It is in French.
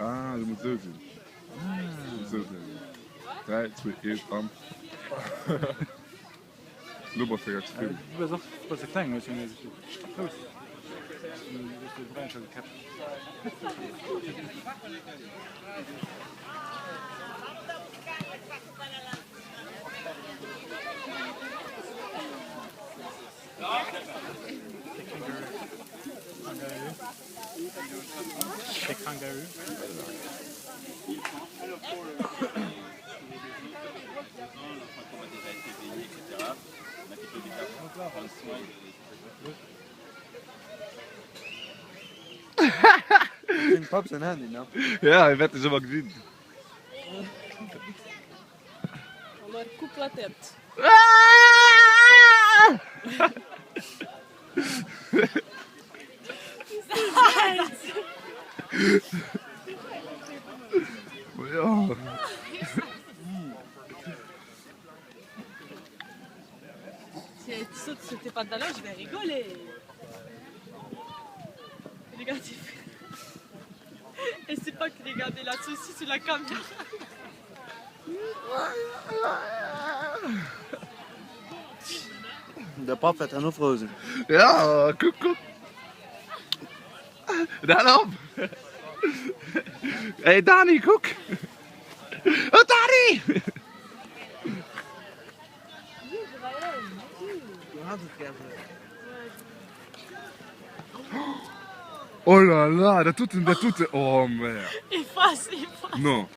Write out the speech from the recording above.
Ah, je moet zo doen. Je moet zo doen. 3, 2, 1, bam. Loop maar verder te spelen. Du bist auch was klein, was ich mir nicht. Los. Das ist rein schon gekappt. Kangaroo. Den Pop zijn handy, nou. Ja, je bent er zo wat gezien. Alors, coupe la tête. Ja. Si elle saute sur tes pantalons, je vais rigoler. Regardez. Et c'est pas que regardez la saucisse sur la caméra. De pap werd er nog frozen. Ja, koek. Daarop. Hey Dani, koek. Oh Dani! Oh là là, dat doet. Oh merde. Efface. Non.